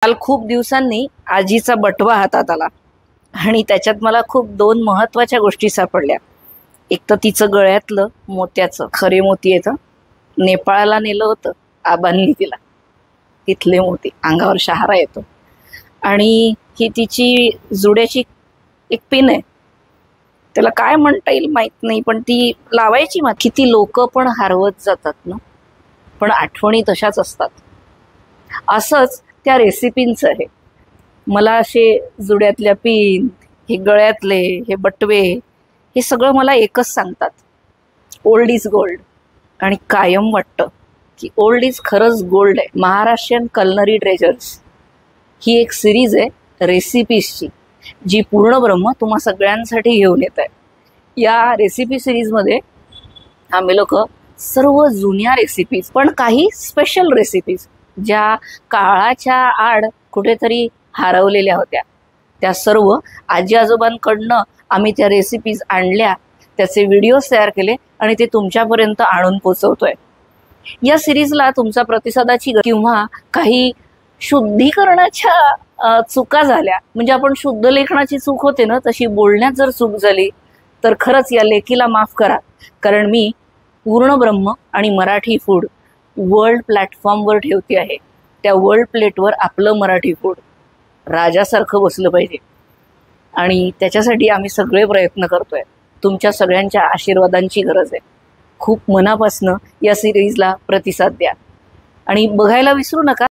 काल खूप दिवसांनी आजीचा बटवा हातात आला आणि त्याच्यात मला खूप दोन महत्त्वाच्या गोष्टी सापडल्या. एक तर तिचं गळ्यातलं मोत्याचं खरे मोती येतं, नेपाळला नेलं होतं आबांनी तिला, तिथले मोती, अंगावर शहारा येतो. आणि ही तिची जुड्याची एक पिन आहे, त्याला काय म्हणता येईल माहित नाही, पण ती लावायची. मग किती लोक पण हरवत जातात ना, पण आठवणी तशाच असतात. असंच त्या रेसिपींचं आहे. मला असे जुड्यातल्या पिन, हे गळ्यातले हे बटवे, हे सगळं मला एकच सांगतात, ओल्ड इज गोल्ड. आणि कायम वाटतं की ओल्ड इज खरंच गोल्ड आहे. महाराष्ट्रीयन कलनरी ट्रेजर्स ही एक सिरीज आहे रेसिपीजची, जी पूर्णब्रह्म तुम्हा सगळ्यांसाठी घेऊन येत आहे. या रेसिपी सिरीजमध्ये आम्ही लोक सर्व जुन्या रेसिपीज, पण काही स्पेशल रेसिपीज ज्या काळाच्या आड कुठेतरी हरवलेल्या होत्या, त्या सर्व आजी आजोबांकडनं आम्ही त्या रेसिपीज आणल्या, त्याचे व्हिडिओज तयार केले आणि ते तुमच्यापर्यंत आणून पोचवतोय. या सिरीजला तुमचा प्रतिसादाची किंवा काही शुद्धीकरणाच्या चुका झाल्या, म्हणजे आपण शुद्ध लेखनाची चूक होते ना, तशी बोलण्यात जर चूक झाली तर खरंच या लेखीला माफ करा. कारण मी पूर्णब्रह्म आणि मराठी फूड वर्ल्ड प्लॅटफॉर्मवर ठेवते आहे. त्या वर्ल्ड प्लेटवर आपलं मराठी फूड राजासारखं बसलं पाहिजे आणि त्याच्यासाठी आम्ही सगळे प्रयत्न करतोय. तुमच्या सगळ्यांच्या आशीर्वादांची गरज आहे. खूप मनापासनं या सिरीजला प्रतिसाद द्या आणि बघायला विसरू नका.